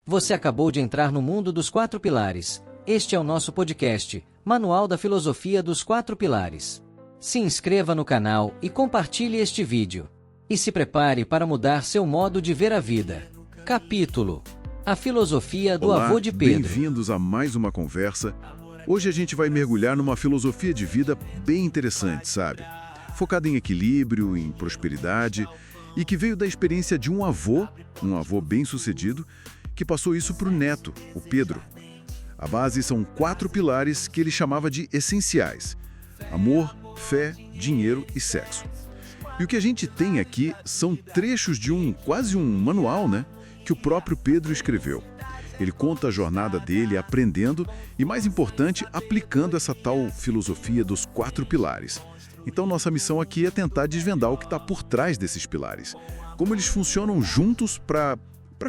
Você acabou de entrar no mundo dos 4 pilares. Este é o nosso podcast, Manual da Filosofia dos 4 Pilares. Se inscreva no canal e compartilhe este vídeo. E se prepare para mudar seu modo de ver a vida. Capítulo: A Filosofia do Olá, Avô de Pedro. bem-vindos a mais uma conversa. Hoje a gente vai mergulhar numa filosofia de vida bem interessante, sabe? Focada em equilíbrio, em prosperidade, e que veio da experiência de um avô bem-sucedido, que passou isso para o neto, o Pedro. A base são 4 pilares que ele chamava de essenciais: amor, fé, dinheiro e sexo. E o que a gente tem aqui são trechos de quase um manual, né? Que o próprio Pedro escreveu. Ele conta a jornada dele aprendendo e, mais importante, aplicando essa tal filosofia dos 4 pilares. Então, nossa missão aqui é tentar desvendar o que está por trás desses pilares. Como eles funcionam juntos para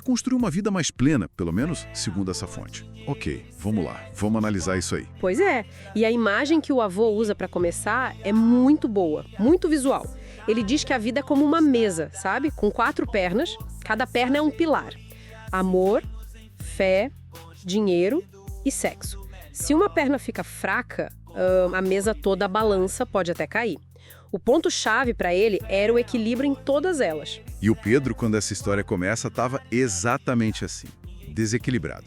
construir uma vida mais plena, pelo menos segundo essa fonte. Ok, vamos lá, vamos analisar isso aí. Pois é, e a imagem que o avô usa para começar é muito boa, muito visual. Ele diz que a vida é como uma mesa, sabe? Com 4 pernas, cada perna é um pilar. Amor, fé, dinheiro e sexo. Se uma perna fica fraca, a mesa toda balança, pode até cair. O ponto-chave para ele era o equilíbrio em todas elas. E o Pedro, quando essa história começa, estava exatamente assim, desequilibrado.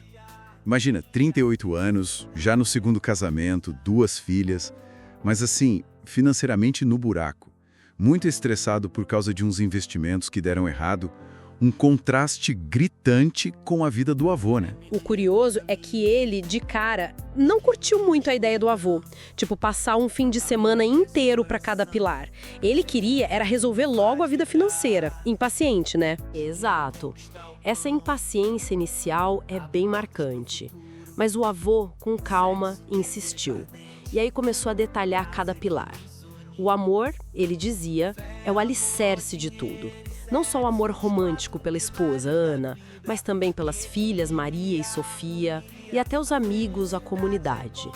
Imagina, 38 anos, já no segundo casamento, 2 filhas, mas assim, financeiramente no buraco. Muito estressado por causa de uns investimentos que deram errado. Um contraste gritante com a vida do avô, né? O curioso é que ele, de cara, não curtiu muito a ideia do avô. Tipo, passar um fim de semana inteiro para cada pilar. Ele queria era resolver logo a vida financeira. Impaciente, né? Exato. Essa impaciência inicial é bem marcante. Mas o avô, com calma, insistiu. E aí começou a detalhar cada pilar. O amor, ele dizia, é o alicerce de tudo. Não só o amor romântico pela esposa, Ana, mas também pelas filhas, Maria e Sofia, e até os amigos, a comunidade.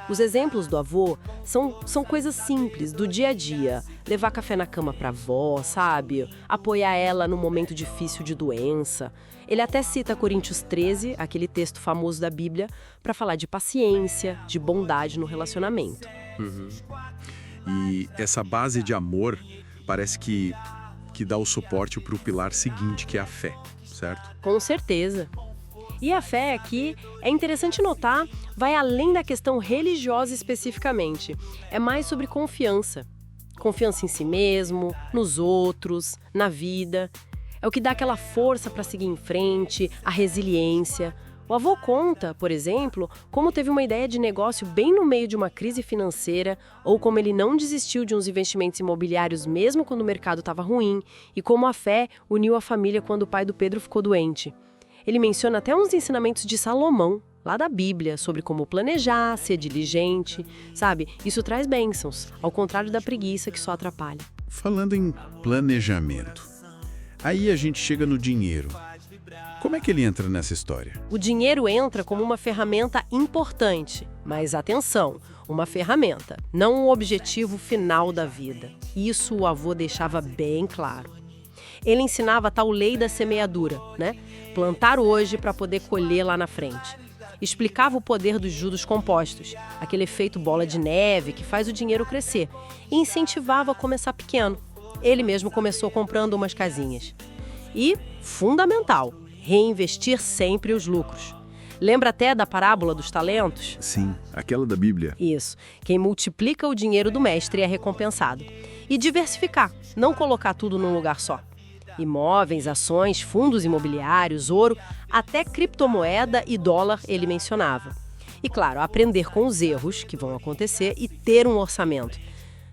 Os exemplos do avô são coisas simples, do dia a dia. Levar café na cama para a avó, sabe? Apoiar ela no momento difícil de doença. Ele até cita Coríntios 13, aquele texto famoso da Bíblia, para falar de paciência, de bondade no relacionamento. E essa base de amor parece que dá o suporte para o pilar seguinte, que é a fé, certo? Com certeza. E a fé aqui, é interessante notar, vai além da questão religiosa especificamente. É mais sobre confiança. Confiança em si mesmo, nos outros, na vida. É o que dá aquela força para seguir em frente, a resiliência. O avô conta, por exemplo, como teve uma ideia de negócio bem no meio de uma crise financeira, ou como ele não desistiu de uns investimentos imobiliários mesmo quando o mercado estava ruim, e como a fé uniu a família quando o pai do Pedro ficou doente. Ele menciona até uns ensinamentos de Salomão, lá da Bíblia, sobre como planejar, ser diligente, sabe? Isso traz bênçãos, ao contrário da preguiça que só atrapalha. Falando em planejamento, aí a gente chega no dinheiro. Como é que ele entra nessa história? O dinheiro entra como uma ferramenta importante, mas atenção, uma ferramenta, não o objetivo final da vida. Isso o avô deixava bem claro. Ele ensinava a tal lei da semeadura, né? Plantar hoje para poder colher lá na frente. Explicava o poder dos juros compostos, aquele efeito bola de neve que faz o dinheiro crescer, e incentivava a começar pequeno. Ele mesmo começou comprando umas casinhas. E, fundamental, reinvestir sempre os lucros. Lembra até da parábola dos talentos? Sim, aquela da Bíblia. Isso. Quem multiplica o dinheiro do mestre é recompensado. E diversificar, não colocar tudo num lugar só. Imóveis, ações, fundos imobiliários, ouro, até criptomoeda e dólar ele mencionava. E claro, aprender com os erros que vão acontecer e ter um orçamento.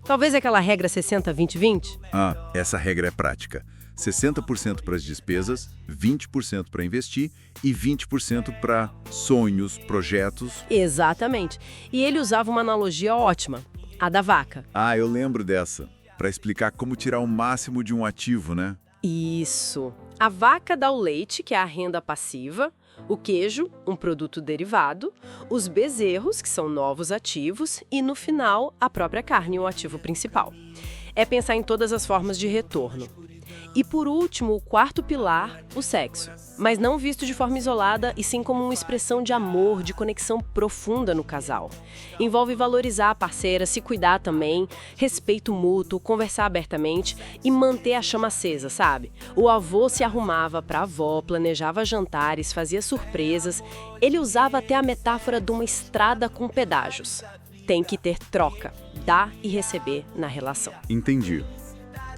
Talvez aquela regra 60-20-20? Ah, essa regra é prática. 60% para as despesas, 20% para investir e 20% para sonhos, projetos. Exatamente. E ele usava uma analogia ótima, a da vaca. Ah, eu lembro dessa. Para explicar como tirar o máximo de um ativo, né? Isso. A vaca dá o leite, que é a renda passiva, o queijo, um produto derivado, os bezerros, que são novos ativos, e no final, a própria carne, o ativo principal. É pensar em todas as formas de retorno. E por último, o quarto pilar, o sexo. Mas não visto de forma isolada, e sim como uma expressão de amor, de conexão profunda no casal. Envolve valorizar a parceira, se cuidar também, respeito mútuo, conversar abertamente e manter a chama acesa, sabe? O avô se arrumava para a avó, planejava jantares, fazia surpresas. Ele usava até a metáfora de uma estrada com pedágios. Tem que ter troca, dar e receber na relação. Entendi.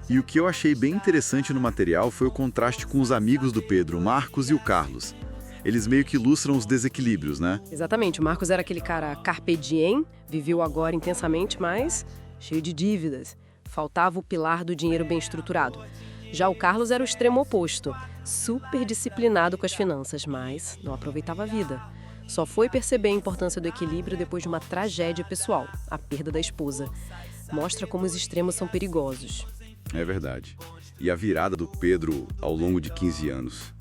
E o que eu achei bem interessante no material foi o contraste com os amigos do Pedro, o Marcos e o Carlos. Eles meio que ilustram os desequilíbrios, né? Exatamente, o Marcos era aquele cara carpe diem, viveu agora intensamente, mas cheio de dívidas. Faltava o pilar do dinheiro bem estruturado. Já o Carlos era o extremo oposto, super disciplinado com as finanças, mas não aproveitava a vida. Só foi perceber a importância do equilíbrio depois de uma tragédia pessoal, a perda da esposa. Mostra como os extremos são perigosos. É verdade. E a virada do Pedro ao longo de 15 anos.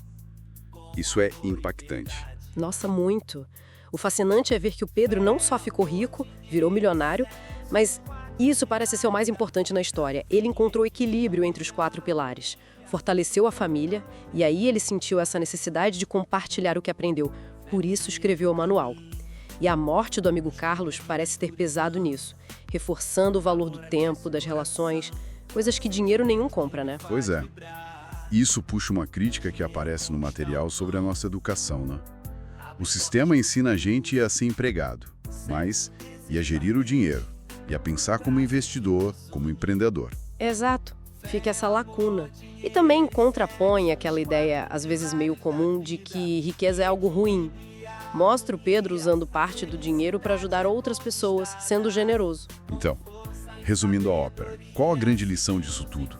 Isso é impactante. Nossa, muito. O fascinante é ver que o Pedro não só ficou rico, virou milionário, mas isso parece ser o mais importante na história. Ele encontrou equilíbrio entre os 4 pilares, fortaleceu a família e aí ele sentiu essa necessidade de compartilhar o que aprendeu. Por isso escreveu o manual. E a morte do amigo Carlos parece ter pesado nisso, reforçando o valor do tempo, das relações, coisas que dinheiro nenhum compra, né? Pois é. Isso puxa uma crítica que aparece no material sobre a nossa educação, né? O sistema ensina a gente a ser empregado, mas e a gerir o dinheiro, e a pensar como investidor, como empreendedor. Exato. Fica essa lacuna. E também contrapõe aquela ideia, às vezes meio comum, de que riqueza é algo ruim. Mostra o Pedro usando parte do dinheiro para ajudar outras pessoas, sendo generoso. Então, resumindo a ópera, qual a grande lição disso tudo?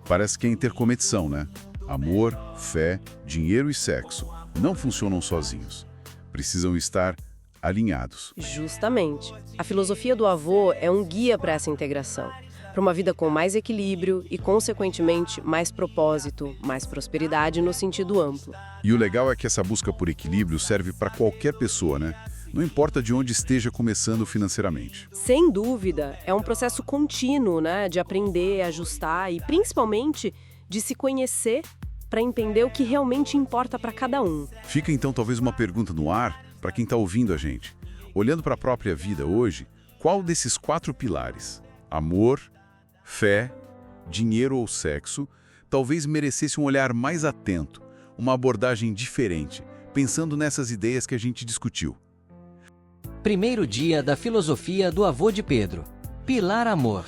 Parece que é interconexão, né? Amor, fé, dinheiro e sexo não funcionam sozinhos. Precisam estar alinhados. Justamente. A filosofia do avô é um guia para essa integração. Para uma vida com mais equilíbrio e, consequentemente, mais propósito, mais prosperidade no sentido amplo. E o legal é que essa busca por equilíbrio serve para qualquer pessoa, né? Não importa de onde esteja começando financeiramente. Sem dúvida, é um processo contínuo, né? De aprender, ajustar e, principalmente, de se conhecer para entender o que realmente importa para cada um. Fica então talvez uma pergunta no ar para quem está ouvindo a gente. Olhando para a própria vida hoje, qual desses 4 pilares, amor, fé, dinheiro ou sexo, talvez merecesse um olhar mais atento, uma abordagem diferente, pensando nessas ideias que a gente discutiu? Primeiro dia da filosofia do avô de Pedro. Pilar Amor.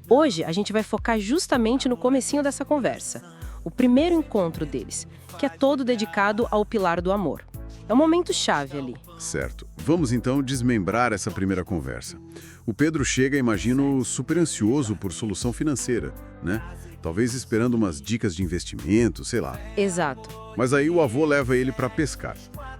Hoje a gente vai focar justamente no comecinho dessa conversa. O primeiro encontro deles, que é todo dedicado ao pilar do amor. É um momento chave ali. Certo. Vamos então desmembrar essa primeira conversa. O Pedro chega, imagino, super ansioso por solução financeira, né? Talvez esperando umas dicas de investimento, sei lá. Exato. Mas aí o avô leva ele para pescar.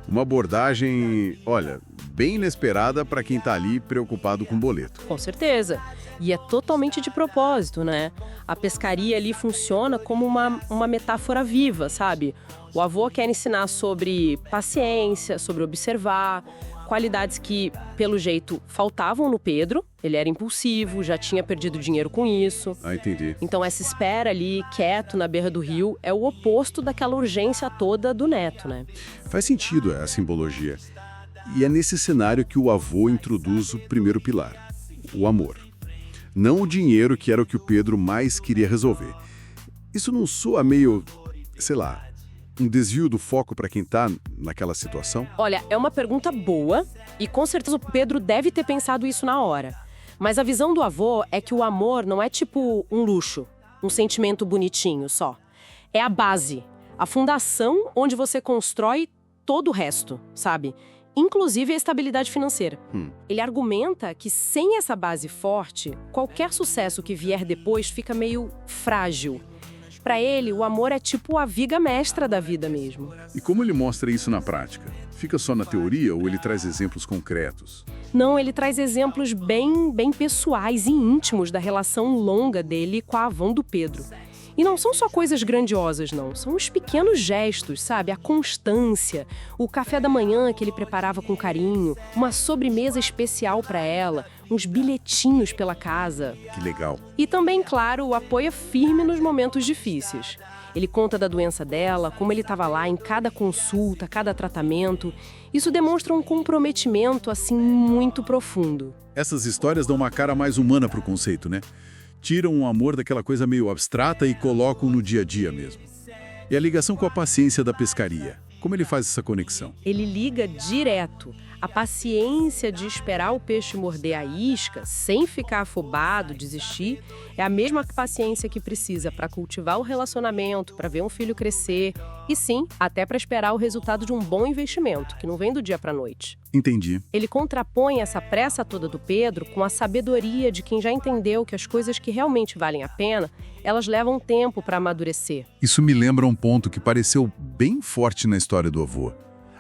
Uma abordagem, olha, bem inesperada para quem tá ali preocupado com boleto. Com certeza. E é totalmente de propósito, né? A pescaria ali funciona como uma metáfora viva, sabe? O avô quer ensinar sobre paciência, sobre observar, qualidades que, pelo jeito, faltavam no Pedro. Ele era impulsivo, já tinha perdido dinheiro com isso. Ah, entendi. Então essa espera ali, quieto, na beira do rio, é o oposto daquela urgência toda do neto, né? Faz sentido a simbologia. E é nesse cenário que o avô introduz o primeiro pilar, o amor. Não o dinheiro, que era o que o Pedro mais queria resolver. Isso não soa meio, sei lá, um desvio do foco para quem está naquela situação? Olha, é uma pergunta boa e com certeza o Pedro deve ter pensado isso na hora. Mas a visão do avô é que o amor não é tipo um luxo, um sentimento bonitinho só. É a base, a fundação onde você constrói todo o resto, sabe? Inclusive a estabilidade financeira. Ele argumenta que sem essa base forte, qualquer sucesso que vier depois fica meio frágil. Para ele, o amor é tipo a viga mestra da vida mesmo. E como ele mostra isso na prática? Fica só na teoria ou ele traz exemplos concretos? Não, ele traz exemplos bem pessoais e íntimos da relação longa dele com a avó do Pedro. E não são só coisas grandiosas, não. São os pequenos gestos, sabe? A constância, o café da manhã que ele preparava com carinho, uma sobremesa especial para ela, uns bilhetinhos pela casa. Que legal. E também, claro, o apoio firme nos momentos difíceis. Ele conta da doença dela, como ele estava lá em cada consulta, cada tratamento. Isso demonstra um comprometimento, assim, muito profundo. Essas histórias dão uma cara mais humana pro conceito, né? Tiram o amor daquela coisa meio abstrata e colocam no dia a dia mesmo. E a ligação com a paciência da pescaria? Como ele faz essa conexão? Ele liga direto. A paciência de esperar o peixe morder a isca, sem ficar afobado, desistir, é a mesma paciência que precisa para cultivar o relacionamento, para ver um filho crescer e, sim, até para esperar o resultado de um bom investimento, que não vem do dia para a noite. Entendi. Ele contrapõe essa pressa toda do Pedro com a sabedoria de quem já entendeu que as coisas que realmente valem a pena, elas levam tempo para amadurecer. Isso me lembra um ponto que pareceu bem forte na história do avô.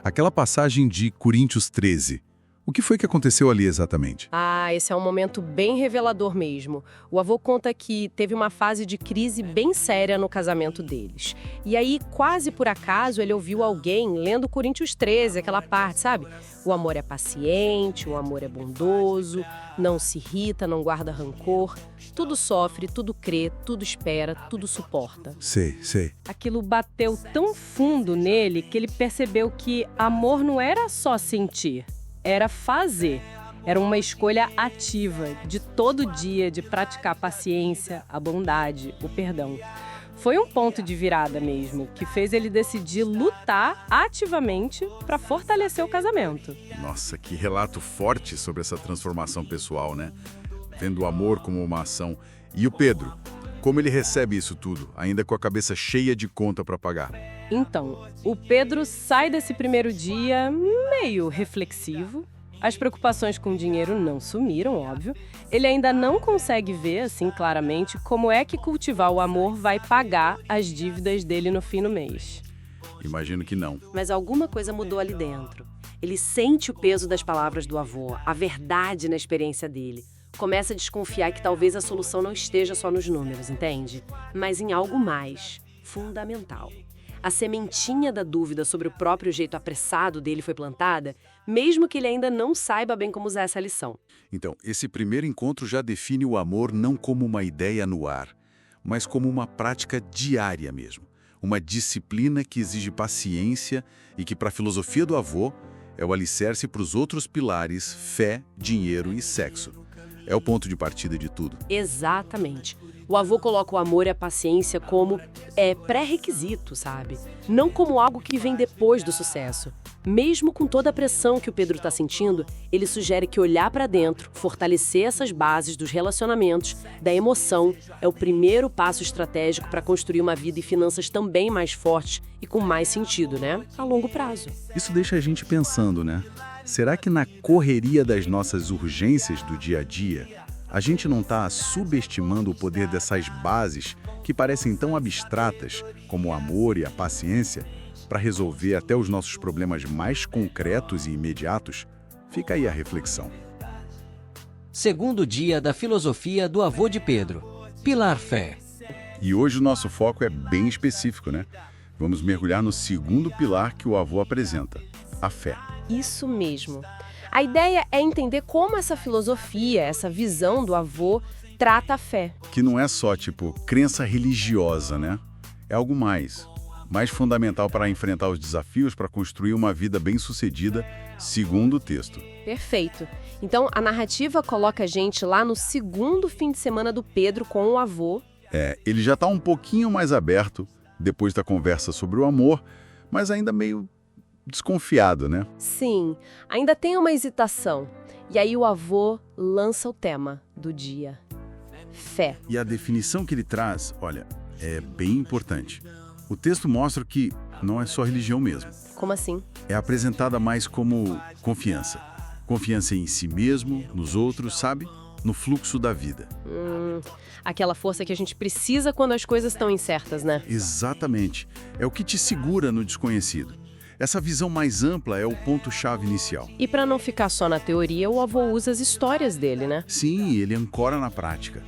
Aquela passagem de Coríntios 13. O que foi que aconteceu ali exatamente? Esse é um momento bem revelador mesmo. O avô conta que teve uma fase de crise bem séria no casamento deles. E aí, quase por acaso, ele ouviu alguém lendo Coríntios 13, aquela parte, sabe? O amor é paciente, o amor é bondoso, não se irrita, não guarda rancor, tudo sofre, tudo crê, tudo espera, tudo suporta. Sei. Aquilo bateu tão fundo nele que ele percebeu que amor não era só sentir, era fazer. Era uma escolha ativa, de todo dia, de praticar a paciência, a bondade, o perdão. Foi um ponto de virada mesmo, que fez ele decidir lutar ativamente para fortalecer o casamento. Nossa, que relato forte sobre essa transformação pessoal, né? Vendo o amor como uma ação. E o Pedro, como ele recebe isso tudo, ainda com a cabeça cheia de conta para pagar? Então, o Pedro sai desse primeiro dia meio reflexivo. As preocupações com o dinheiro não sumiram, óbvio. Ele ainda não consegue ver, assim, claramente, como é que cultivar o amor vai pagar as dívidas dele no fim do mês. Imagino que não. Mas alguma coisa mudou ali dentro. Ele sente o peso das palavras do avô, a verdade na experiência dele. Começa a desconfiar que talvez a solução não esteja só nos números, entende? Mas em algo mais fundamental. A sementinha da dúvida sobre o próprio jeito apressado dele foi plantada, mesmo que ele ainda não saiba bem como usar essa lição. Então, esse primeiro encontro já define o amor não como uma ideia no ar, mas como uma prática diária mesmo. Uma disciplina que exige paciência e que, para a filosofia do avô, é o alicerce para os outros pilares, fé, dinheiro e sexo. É o ponto de partida de tudo. Exatamente. O avô coloca o amor e a paciência como pré-requisito, sabe? Não como algo que vem depois do sucesso. Mesmo com toda a pressão que o Pedro está sentindo, ele sugere que olhar para dentro, fortalecer essas bases dos relacionamentos, da emoção, é o primeiro passo estratégico para construir uma vida e finanças também mais fortes e com mais sentido, né? A longo prazo. Isso deixa a gente pensando, né? Será que na correria das nossas urgências do dia a dia, a gente não está subestimando o poder dessas bases que parecem tão abstratas, como o amor e a paciência, para resolver até os nossos problemas mais concretos e imediatos? Fica aí a reflexão. Segundo dia da filosofia do avô de Pedro, Pilar Fé. E hoje o nosso foco é bem específico, né? Vamos mergulhar no segundo pilar que o avô apresenta, a fé. Isso mesmo. A ideia é entender como essa filosofia, essa visão do avô, trata a fé. Que não é só, crença religiosa, né? É algo mais fundamental para enfrentar os desafios, para construir uma vida bem-sucedida, segundo o texto. Perfeito. Então, a narrativa coloca a gente lá no segundo fim de semana do Pedro com o avô. Ele já está um pouquinho mais aberto, depois da conversa sobre o amor, mas ainda meio desconfiado, né? Sim, ainda tem uma hesitação. E aí o avô lança o tema do dia. Fé. E a definição que ele traz, olha, é bem importante. O texto mostra que não é só religião mesmo. Como assim? É apresentada mais como confiança. Confiança em si mesmo, nos outros, sabe? No fluxo da vida. Aquela força que a gente precisa quando as coisas estão incertas, né? Exatamente. É o que te segura no desconhecido. Essa visão mais ampla é o ponto-chave inicial. E para não ficar só na teoria, o avô usa as histórias dele, né? Sim, ele ancora na prática.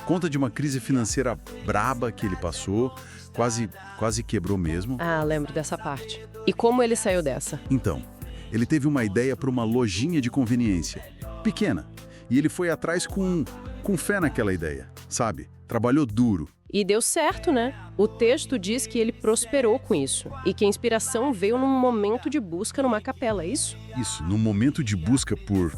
Conta de uma crise financeira braba que ele passou, quase quebrou mesmo. Ah, lembro dessa parte. E como ele saiu dessa? Então, ele teve uma ideia para uma lojinha de conveniência, pequena, e ele foi atrás com fé naquela ideia, sabe? Trabalhou duro. E deu certo, né? O texto diz que ele prosperou com isso e que a inspiração veio num momento de busca numa capela, é isso? Isso, num momento de busca por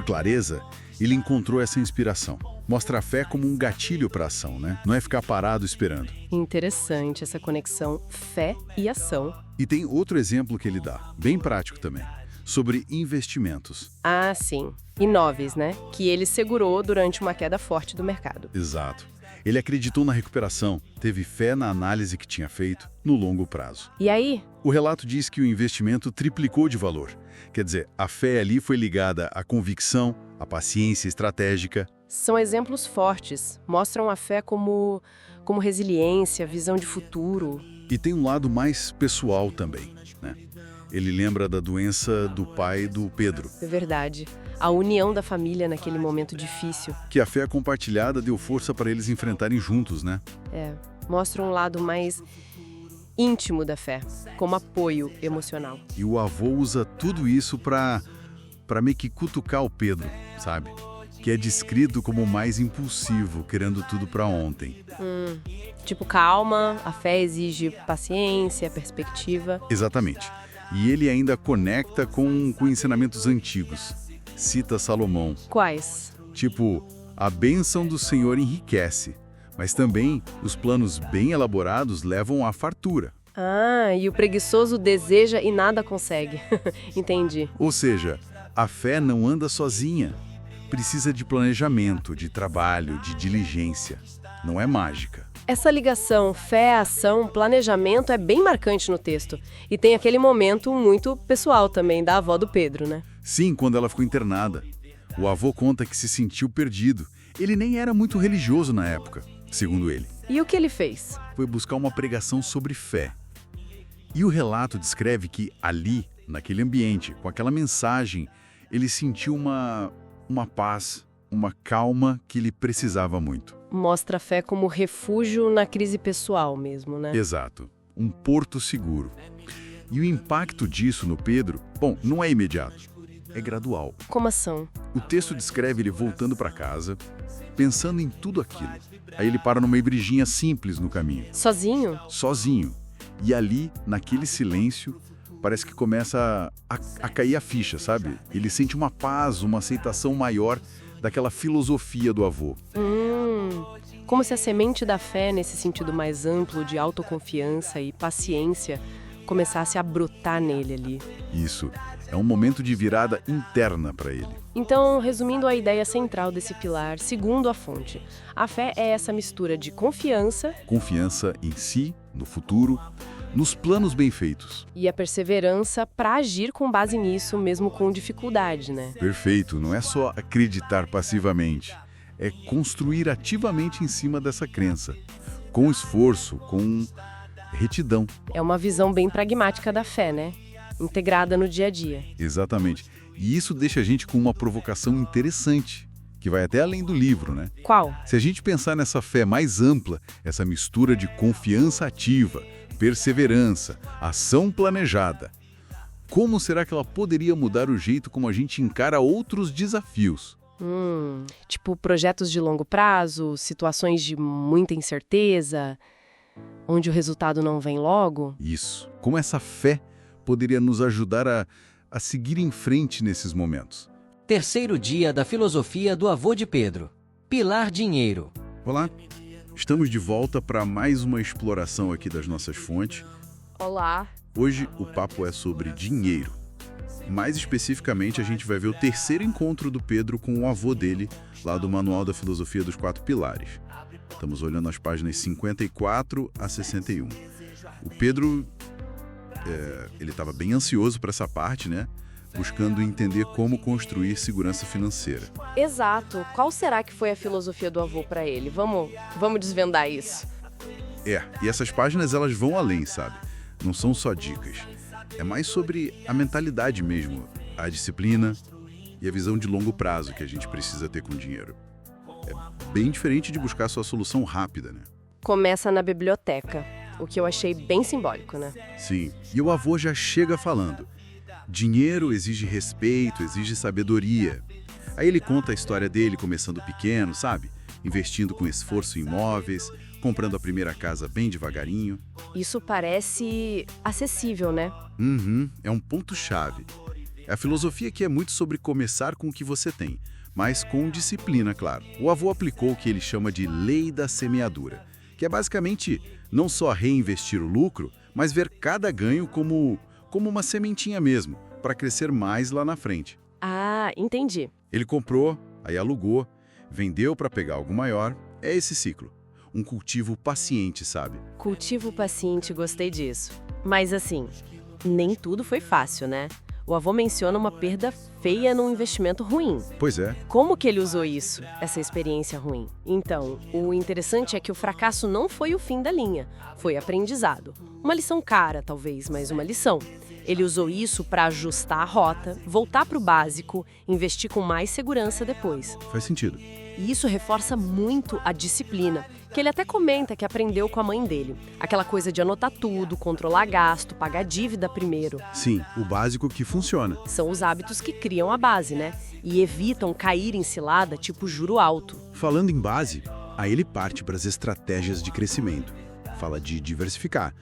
clareza, ele encontrou essa inspiração. Mostra a fé como um gatilho para a ação, né? Não é ficar parado esperando. Interessante essa conexão fé e ação. E tem outro exemplo que ele dá, bem prático também, sobre investimentos. Ah, sim. Imóveis, né? Que ele segurou durante uma queda forte do mercado. Exato. Ele acreditou na recuperação, teve fé na análise que tinha feito no longo prazo. E aí? O relato diz que o investimento triplicou de valor. Quer dizer, a fé ali foi ligada à convicção, à paciência estratégica. São exemplos fortes. Mostram a fé como resiliência, visão de futuro. E tem um lado mais pessoal também, né? Ele lembra da doença do pai do Pedro. É verdade. A união da família naquele momento difícil. Que a fé compartilhada deu força para eles enfrentarem juntos, né? Mostra um lado mais íntimo da fé, como apoio emocional. E o avô usa tudo isso para meio que cutucar o Pedro, sabe? Que é descrito como o mais impulsivo, querendo tudo para ontem. Tipo, calma, a fé exige paciência, perspectiva. Exatamente. E ele ainda conecta com ensinamentos antigos. Cita Salomão. Quais? Tipo, a bênção do Senhor enriquece, mas também os planos bem elaborados levam à fartura. Ah, e o preguiçoso deseja e nada consegue. Entendi. Ou seja, a fé não anda sozinha. Precisa de planejamento, de trabalho, de diligência. Não é mágica. Essa ligação fé, ação, planejamento é bem marcante no texto. E tem aquele momento muito pessoal também da avó do Pedro, né? Sim, quando ela ficou internada. O avô conta que se sentiu perdido. Ele nem era muito religioso na época, segundo ele. E o que ele fez? Foi buscar uma pregação sobre fé. E o relato descreve que ali, naquele ambiente, com aquela mensagem, ele sentiu uma paz, uma calma que ele precisava muito. Mostra a fé como refúgio na crise pessoal mesmo, né? Exato. Um porto seguro. E o impacto disso no Pedro, bom, não é imediato. É gradual. Como ação? O texto descreve ele voltando para casa, pensando em tudo aquilo. Aí ele para numa igrejinha simples no caminho. Sozinho? Sozinho. E ali, naquele silêncio, parece que começa a cair a ficha, sabe? Ele sente uma paz, uma aceitação maior daquela filosofia do avô. Como se a semente da fé, nesse sentido mais amplo de autoconfiança e paciência, começasse a brotar nele ali. Isso. É um momento de virada interna para ele. Então, resumindo a ideia central desse pilar, segundo a fonte, a fé é essa mistura de confiança em si, no futuro, nos planos bem feitos. E a perseverança para agir com base nisso, mesmo com dificuldade, né? Perfeito. Não é só acreditar passivamente. É construir ativamente em cima dessa crença. Com esforço, com retidão. É uma visão bem pragmática da fé, né? Integrada no dia a dia. Exatamente. E isso deixa a gente com uma provocação interessante, que vai até além do livro, né? Qual? Se a gente pensar nessa fé mais ampla, essa mistura de confiança ativa, perseverança, ação planejada, como será que ela poderia mudar o jeito como a gente encara outros desafios? Tipo projetos de longo prazo, situações de muita incerteza, onde o resultado não vem logo? Isso. Como essa fé poderia nos ajudar a seguir em frente nesses momentos. Terceiro dia da filosofia do avô de Pedro. Pilar Dinheiro. Olá, estamos de volta para mais uma exploração aqui das nossas fontes. Olá. Hoje o papo é sobre dinheiro. Mais especificamente, a gente vai ver o terceiro encontro do Pedro com o avô dele, lá do Manual da Filosofia dos Quatro Pilares. Estamos olhando as páginas 54 a 61. O Pedro, ele estava bem ansioso para essa parte, né? Buscando entender como construir segurança financeira. Exato. Qual será que foi a filosofia do avô para ele? Vamos desvendar isso. E essas páginas elas vão além, sabe? Não são só dicas. É mais sobre a mentalidade mesmo, a disciplina e a visão de longo prazo que a gente precisa ter com o dinheiro. É bem diferente de buscar sua solução rápida, né? Começa na biblioteca, o que eu achei bem simbólico, né? Sim, e o avô já chega falando: dinheiro exige respeito, exige sabedoria. Aí ele conta a história dele começando pequeno, sabe? Investindo com esforço em imóveis, comprando a primeira casa bem devagarinho. Isso parece acessível, né? É um ponto-chave. A filosofia aqui é muito sobre começar com o que você tem, mas com disciplina, claro. O avô aplicou o que ele chama de lei da semeadura, que é basicamente não só reinvestir o lucro, mas ver cada ganho como uma sementinha mesmo, para crescer mais lá na frente. Ah, entendi. Ele comprou, aí alugou, vendeu para pegar algo maior. É esse ciclo. Um cultivo paciente, sabe? Cultivo paciente, gostei disso. Mas assim, nem tudo foi fácil, né? O avô menciona uma perda feia num investimento ruim. Pois é. Como que ele usou isso, essa experiência ruim? Então, o interessante é que o fracasso não foi o fim da linha, foi aprendizado. Uma lição cara, talvez, mas uma lição. Ele usou isso para ajustar a rota, voltar para o básico, investir com mais segurança depois. Faz sentido. E isso reforça muito a disciplina, que ele até comenta que aprendeu com a mãe dele. Aquela coisa de anotar tudo, controlar gasto, pagar dívida primeiro. Sim, o básico que funciona. São os hábitos que criam a base, né? E evitam cair em cilada tipo juro alto. Falando em base, aí ele parte para as estratégias de crescimento. Fala de diversificar.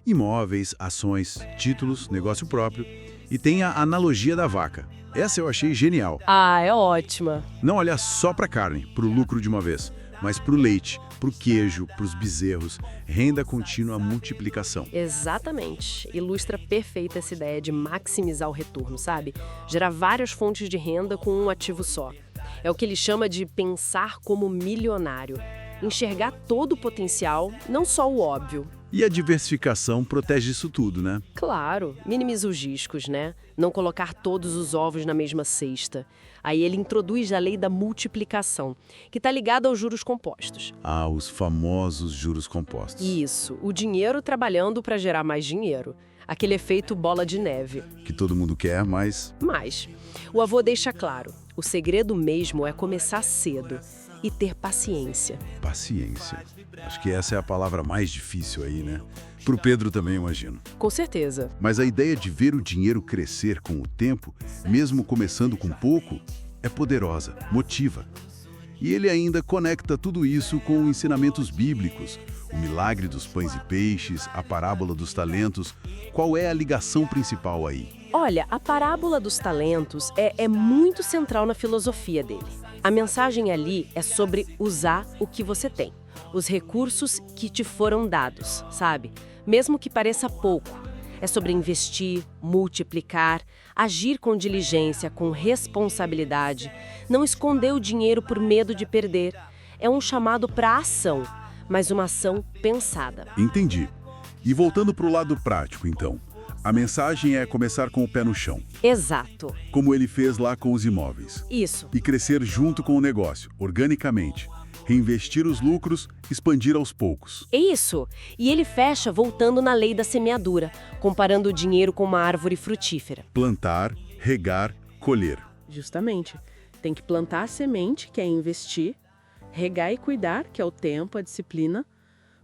Imóveis, ações, títulos, negócio próprio. E tem a analogia da vaca. Essa eu achei genial. Ah, é ótima. Não olhar só para a carne, para o lucro de uma vez, mas para o leite, para o queijo, para os bezerros. Renda contínua, multiplicação. Exatamente. Ilustra perfeita essa ideia de maximizar o retorno, sabe? Gerar várias fontes de renda com um ativo só. É o que ele chama de pensar como milionário. Enxergar todo o potencial, não só o óbvio. E a diversificação protege isso tudo, né? Claro, minimiza os riscos, né? Não colocar todos os ovos na mesma cesta. Aí ele introduz a lei da multiplicação, que está ligada aos juros compostos. Ah, os famosos juros compostos. Isso, o dinheiro trabalhando para gerar mais dinheiro. Aquele efeito bola de neve. Que todo mundo quer, mas... Mas o avô deixa claro, o segredo mesmo é começar cedo e ter paciência. Paciência. Acho que essa é a palavra mais difícil aí, né? Pro Pedro também, imagino. Com certeza. Mas a ideia de ver o dinheiro crescer com o tempo, mesmo começando com pouco, é poderosa, motiva. E ele ainda conecta tudo isso com ensinamentos bíblicos, o milagre dos pães e peixes, a parábola dos talentos. Qual é a ligação principal aí? Olha, a parábola dos talentos é muito central na filosofia dele. A mensagem ali é sobre usar o que você tem, os recursos que te foram dados, sabe? Mesmo que pareça pouco. É sobre investir, multiplicar, agir com diligência, com responsabilidade, não esconder o dinheiro por medo de perder. É um chamado para ação, mas uma ação pensada. Entendi. E voltando para o lado prático, então. A mensagem é começar com o pé no chão. Exato. Como ele fez lá com os imóveis. Isso. E crescer junto com o negócio, organicamente. Reinvestir os lucros, expandir aos poucos. É isso. E ele fecha voltando na lei da semeadura, comparando o dinheiro com uma árvore frutífera. Plantar, regar, colher. Justamente. Tem que plantar a semente, que é investir, regar e cuidar, que é o tempo, a disciplina,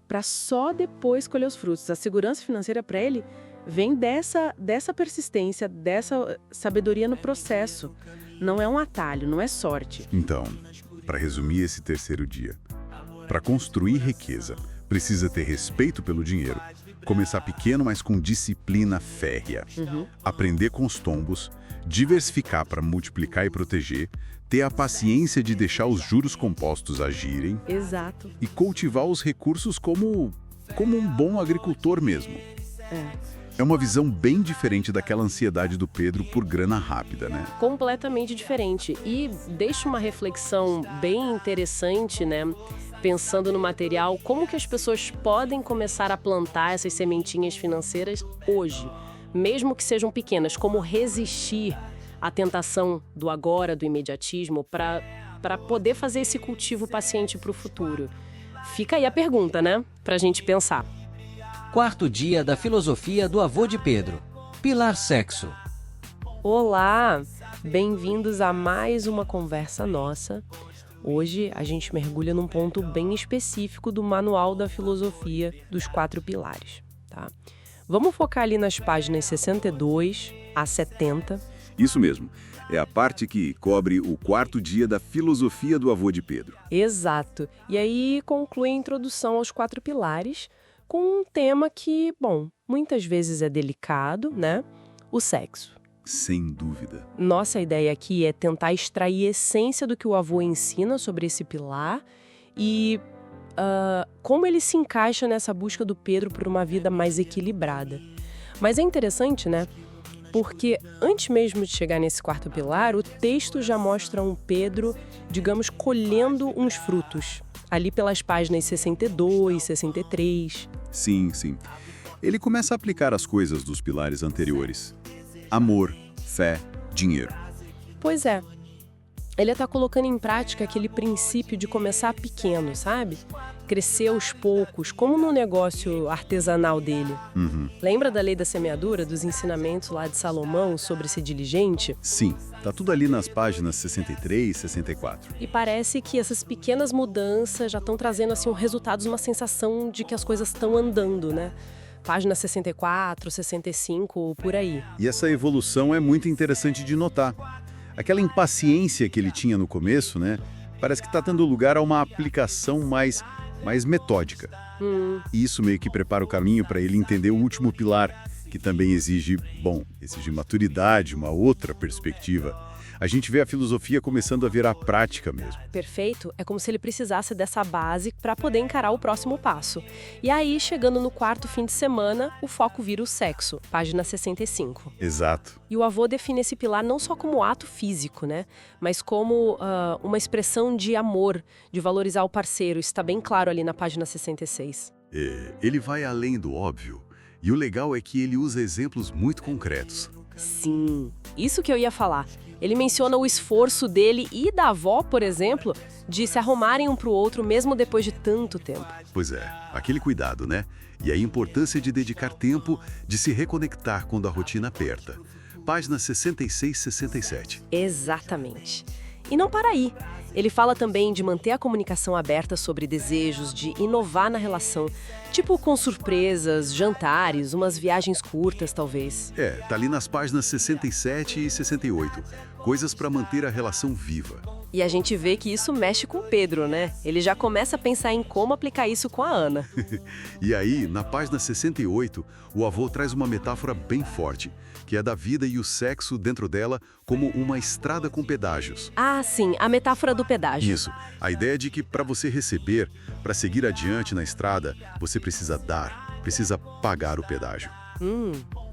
para só depois colher os frutos. A segurança financeira para ele vem dessa persistência, dessa sabedoria no processo. Não é um atalho, não é sorte. Então, para resumir esse terceiro dia, para construir riqueza, precisa ter respeito pelo dinheiro, começar pequeno, mas com disciplina férrea, aprender com os tombos, diversificar para multiplicar e proteger, ter a paciência de deixar os juros compostos agirem. Exato. E cultivar os recursos como um bom agricultor mesmo. É uma visão bem diferente daquela ansiedade do Pedro por grana rápida, né? Completamente diferente. E deixa uma reflexão bem interessante, né? Pensando no material, como que as pessoas podem começar a plantar essas sementinhas financeiras hoje, mesmo que sejam pequenas, como resistir à tentação do agora, do imediatismo, para poder fazer esse cultivo paciente para o futuro. Fica aí a pergunta, né? Para a gente pensar. Quarto dia da filosofia do avô de Pedro. Pilar sexo. Olá! Bem-vindos a mais uma conversa nossa. Hoje a gente mergulha num ponto bem específico do Manual da Filosofia dos 4 Pilares, tá? Vamos focar ali nas páginas 62 a 70. Isso mesmo. É a parte que cobre o 4º dia da filosofia do avô de Pedro. Exato. E aí conclui a introdução aos 4 pilares com um tema que, bom, muitas vezes é delicado, né? O sexo. Sem dúvida. Nossa ideia aqui é tentar extrair a essência do que o avô ensina sobre esse pilar e como ele se encaixa nessa busca do Pedro por uma vida mais equilibrada. Mas é interessante, né? Porque antes mesmo de chegar nesse 4º pilar, o texto já mostra um Pedro, digamos, colhendo uns frutos, ali pelas páginas 62, 63. Sim, sim. Ele começa a aplicar as coisas dos pilares anteriores. Amor, fé, dinheiro. Pois é. Ele está colocando em prática aquele princípio de começar pequeno, sabe? Crescer aos poucos, como no negócio artesanal dele. Lembra da lei da semeadura, dos ensinamentos lá de Salomão sobre ser diligente? Sim, tá tudo ali nas páginas 63 e 64. E parece que essas pequenas mudanças já estão trazendo assim, um resultado, uma sensação de que as coisas estão andando, né? Página 64, 65, por aí. E essa evolução é muito interessante de notar. Aquela impaciência que ele tinha no começo, né? Parece que está dando lugar a uma aplicação mais metódica. E isso meio que prepara o caminho para ele entender o último pilar, que também exige maturidade, uma outra perspectiva. A gente vê a filosofia começando a virar prática mesmo. Perfeito. É como se ele precisasse dessa base para poder encarar o próximo passo. E aí, chegando no 4º fim de semana, o foco vira o sexo, página 65. Exato. E o avô define esse pilar não só como ato físico, né? Mas como uma expressão de amor, de valorizar o parceiro. Isso está bem claro ali na página 66. Ele vai além do óbvio. E o legal é que ele usa exemplos muito concretos. Sim, isso que eu ia falar. Ele menciona o esforço dele e da avó, por exemplo, de se arrumarem um para o outro mesmo depois de tanto tempo. Pois é, aquele cuidado, né? E a importância de dedicar tempo, de se reconectar quando a rotina aperta. Páginas 66 e 67. Exatamente. E não para aí. Ele fala também de manter a comunicação aberta sobre desejos, de inovar na relação, tipo com surpresas, jantares, umas viagens curtas, talvez. Tá ali nas páginas 67 e 68. Coisas para manter a relação viva. E a gente vê que isso mexe com o Pedro, né? Ele já começa a pensar em como aplicar isso com a Ana. E aí, na página 68, o avô traz uma metáfora bem forte, que é da vida e o sexo dentro dela como uma estrada com pedágios. Ah, sim, a metáfora do pedágio. Isso, a ideia de que para você receber, para seguir adiante na estrada, você precisa dar, precisa pagar o pedágio.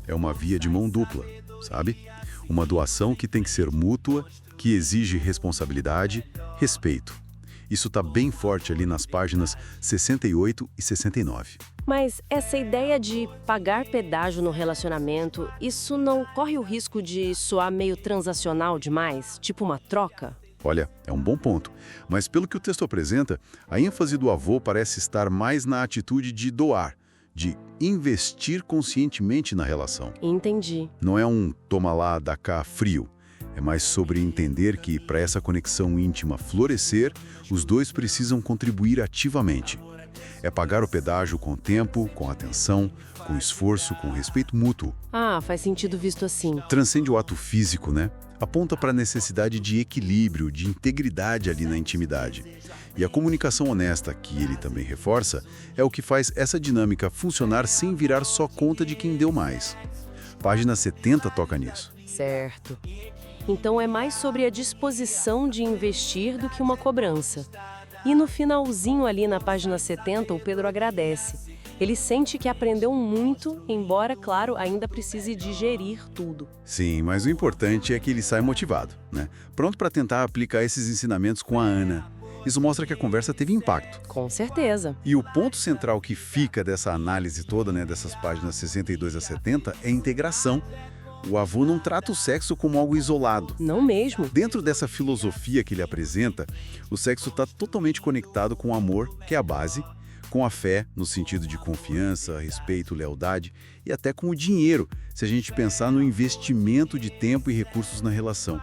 É uma via de mão dupla, sabe? Uma doação que tem que ser mútua, que exige responsabilidade, respeito. Isso está bem forte ali nas páginas 68 e 69. Mas essa ideia de pagar pedágio no relacionamento, isso não corre o risco de soar meio transacional demais? Tipo uma troca? Olha, é um bom ponto. Mas pelo que o texto apresenta, a ênfase do avô parece estar mais na atitude de doar, de investir conscientemente na relação. Entendi. Não é um toma lá, dá cá frio. É mais sobre entender que, para essa conexão íntima florescer, os dois precisam contribuir ativamente. É pagar o pedágio com tempo, com atenção, com esforço, com respeito mútuo. Ah, faz sentido visto assim. Transcende o ato físico, né? Aponta para a necessidade de equilíbrio, de integridade ali na intimidade. E a comunicação honesta, que ele também reforça, é o que faz essa dinâmica funcionar sem virar só conta de quem deu mais. Página 70 toca nisso. Certo. Então é mais sobre a disposição de investir do que uma cobrança. E no finalzinho ali na página 70, o Pedro agradece. Ele sente que aprendeu muito, embora, claro, ainda precise digerir tudo. Sim, mas o importante é que ele sai motivado, né? Pronto para tentar aplicar esses ensinamentos com a Ana. Isso mostra que a conversa teve impacto. Com certeza. E o ponto central que fica dessa análise toda, né, dessas páginas 62 a 70, é a integração. O avô não trata o sexo como algo isolado. Não mesmo. Dentro dessa filosofia que ele apresenta, o sexo está totalmente conectado com o amor, que é a base, com a fé, no sentido de confiança, respeito, lealdade, e até com o dinheiro, se a gente pensar no investimento de tempo e recursos na relação.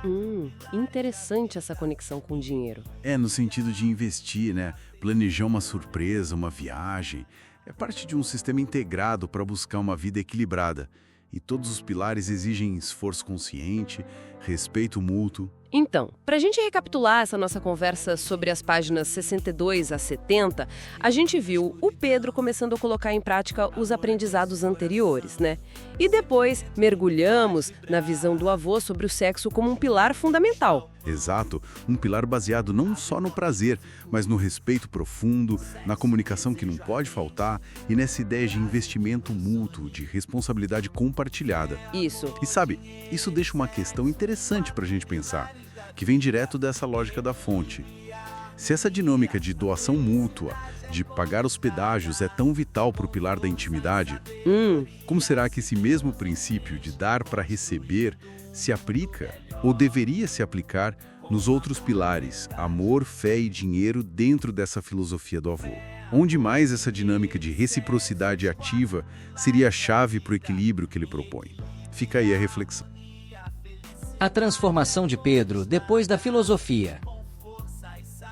Interessante essa conexão com o dinheiro. No sentido de investir, né? Planejar uma surpresa, uma viagem. É parte de um sistema integrado para buscar uma vida equilibrada. E todos os pilares exigem esforço consciente, respeito mútuo. Então, para a gente recapitular essa nossa conversa sobre as páginas 62 a 70, a gente viu o Pedro começando a colocar em prática os aprendizados anteriores, né? E depois mergulhamos na visão do avô sobre o sexo como um pilar fundamental. Exato, um pilar baseado não só no prazer, mas no respeito profundo, na comunicação que não pode faltar e nessa ideia de investimento mútuo, de responsabilidade compartilhada. Isso. E sabe, isso deixa uma questão interessante para a gente pensar, que vem direto dessa lógica da fonte. Se essa dinâmica de doação mútua, de pagar os pedágios é tão vital para o pilar da intimidade, como será que esse mesmo princípio de dar para receber se aplica, ou deveria se aplicar, nos outros pilares, amor, fé e dinheiro dentro dessa filosofia do avô? Onde mais essa dinâmica de reciprocidade ativa seria a chave para o equilíbrio que ele propõe? Fica aí a reflexão. A transformação de Pedro depois da filosofia.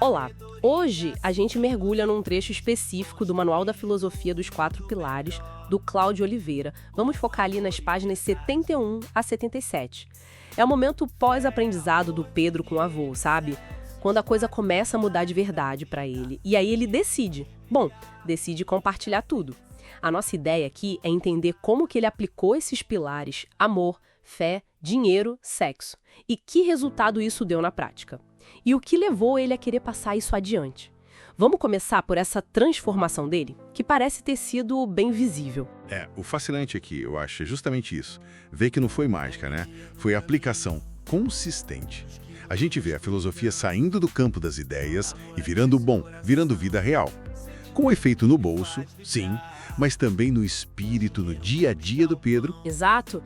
Olá! Hoje a gente mergulha num trecho específico do Manual da Filosofia dos Quatro Pilares, do Cláudio Oliveira. Vamos focar ali nas páginas 71 a 77. É o momento pós-aprendizado do Pedro com o avô, sabe? Quando a coisa começa a mudar de verdade para ele. E aí ele decide compartilhar tudo. A nossa ideia aqui é entender como que ele aplicou esses pilares, amor, fé, dinheiro, sexo. E que resultado isso deu na prática. E o que levou ele a querer passar isso adiante. Vamos começar por essa transformação dele, que parece ter sido bem visível. O fascinante aqui, eu acho, é justamente isso. Ver que não foi mágica, né? Foi aplicação consistente. A gente vê a filosofia saindo do campo das ideias e virando vida real. Com efeito no bolso, sim, mas também no espírito, no dia a dia do Pedro. Exato.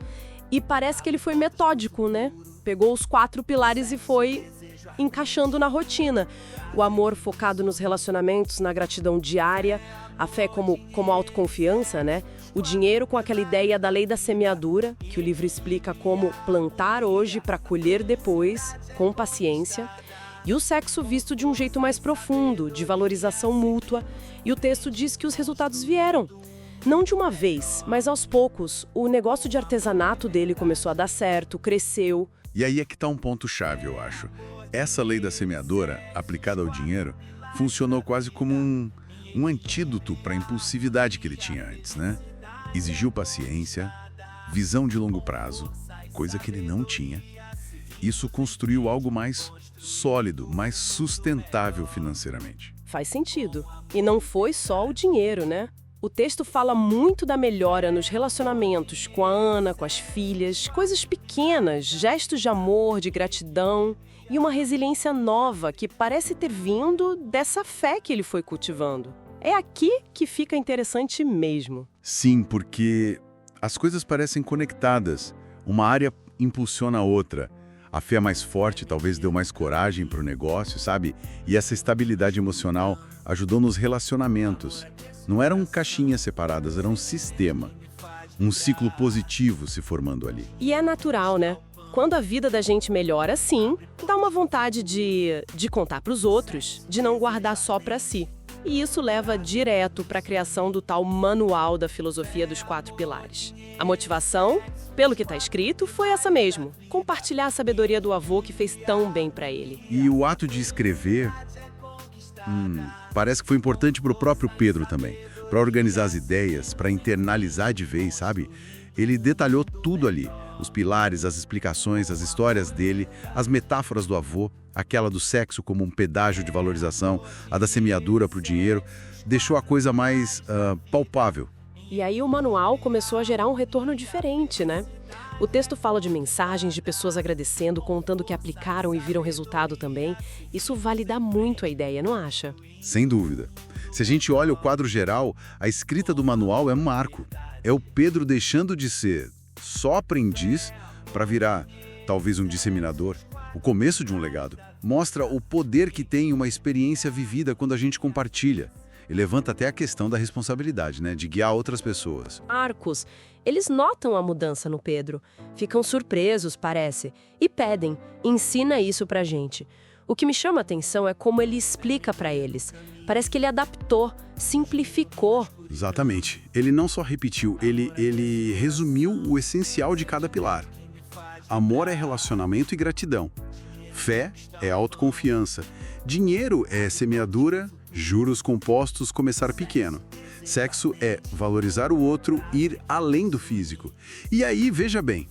E parece que ele foi metódico, né? Pegou os 4 pilares e foi encaixando na rotina. O amor focado nos relacionamentos, na gratidão diária, a fé como autoconfiança, né? O dinheiro com aquela ideia da lei da semeadura, que o livro explica como plantar hoje para colher depois, com paciência. E o sexo visto de um jeito mais profundo, de valorização mútua. E o texto diz que os resultados vieram. Não de uma vez, mas aos poucos. O negócio de artesanato dele começou a dar certo, cresceu. E aí é que está um ponto-chave, eu acho. Essa lei da semeadora, aplicada ao dinheiro, funcionou quase como um antídoto para a impulsividade que ele tinha antes, né? Exigiu paciência, visão de longo prazo, coisa que ele não tinha. Isso construiu algo mais sólido, mais sustentável financeiramente. Faz sentido. E não foi só o dinheiro, né? O texto fala muito da melhora nos relacionamentos com a Ana, com as filhas, coisas pequenas, gestos de amor, de gratidão e uma resiliência nova que parece ter vindo dessa fé que ele foi cultivando. É aqui que fica interessante mesmo. Sim, porque as coisas parecem conectadas. Uma área impulsiona a outra. A fé mais forte talvez deu mais coragem para o negócio, sabe? E essa estabilidade emocional ajudou nos relacionamentos. Não eram caixinhas separadas, era um sistema. Um ciclo positivo se formando ali. E é natural, né? Quando a vida da gente melhora, sim, dá uma vontade de contar para os outros, de não guardar só para si. E isso leva direto para a criação do tal Manual da Filosofia dos Quatro Pilares. A motivação, pelo que está escrito, foi essa mesmo. Compartilhar a sabedoria do avô que fez tão bem para ele. E o ato de escrever, parece que foi importante para o próprio Pedro também. Para organizar as ideias, para internalizar de vez, sabe? Ele detalhou tudo ali. Os pilares, as explicações, as histórias dele, as metáforas do avô, aquela do sexo como um pedágio de valorização, a da semeadura para o dinheiro, deixou a coisa mais palpável. E aí o manual começou a gerar um retorno diferente, né? O texto fala de mensagens de pessoas agradecendo, contando que aplicaram e viram resultado também. Isso valida muito a ideia, não acha? Sem dúvida. Se a gente olha o quadro geral, a escrita do manual é um marco. É o Pedro deixando de ser só aprendiz para virar talvez um disseminador. O começo de um legado. Mostra o poder que tem uma experiência vivida quando a gente compartilha. E levanta até a questão da responsabilidade, né? De guiar outras pessoas. Marcos, eles notam a mudança no Pedro, ficam surpresos, parece, e pedem, ensina isso pra gente. O que me chama a atenção é como ele explica pra eles. Parece que ele adaptou, simplificou. Exatamente. Ele não só repetiu, ele resumiu o essencial de cada pilar. Amor é relacionamento e gratidão. Fé é autoconfiança. Dinheiro é semeadura, juros compostos, começar pequeno. Sexo é valorizar o outro, ir além do físico. E aí, veja bem,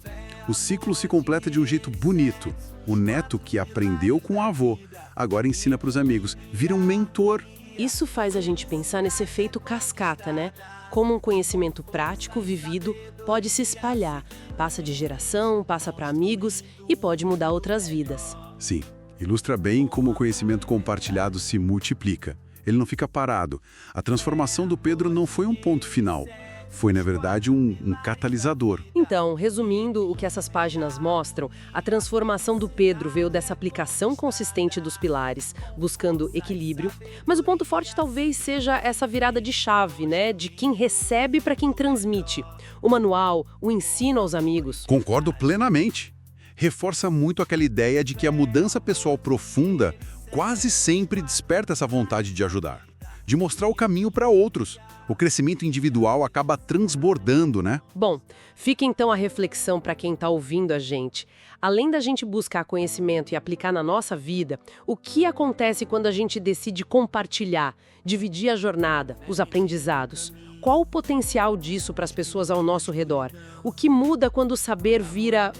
o ciclo se completa de um jeito bonito. O neto que aprendeu com o avô, agora ensina para os amigos, vira um mentor. Isso faz a gente pensar nesse efeito cascata, né? Como um conhecimento prático, vivido, pode se espalhar. Passa de geração, passa para amigos e pode mudar outras vidas. Sim, ilustra bem como o conhecimento compartilhado se multiplica. Ele não fica parado. A transformação do Pedro não foi um ponto final. Foi, na verdade, um catalisador. Então, resumindo o que essas páginas mostram, a transformação do Pedro veio dessa aplicação consistente dos pilares, buscando equilíbrio, mas o ponto forte talvez seja essa virada de chave, né? De quem recebe para quem transmite. O manual, o ensino aos amigos. Concordo plenamente. Reforça muito aquela ideia de que a mudança pessoal profunda quase sempre desperta essa vontade de ajudar, de mostrar o caminho para outros. O crescimento individual acaba transbordando, né? Bom, fica então a reflexão para quem está ouvindo a gente. Além da gente buscar conhecimento e aplicar na nossa vida, o que acontece quando a gente decide compartilhar, dividir a jornada, os aprendizados? Qual o potencial disso para as pessoas ao nosso redor? O que muda quando o saber vira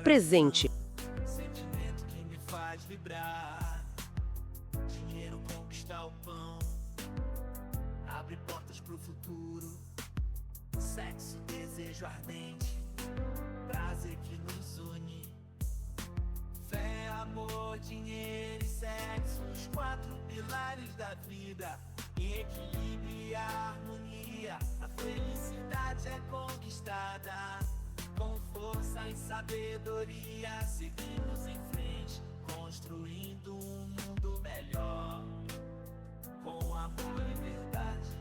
presente? Abre portas pro futuro, sexo, desejo ardente, prazer que nos une. Fé, amor, dinheiro e sexo, os 4 pilares da vida. Em equilíbrio e harmonia, a felicidade é conquistada. Com força e sabedoria, seguimos em frente, construindo um mundo melhor. Com amor e verdade.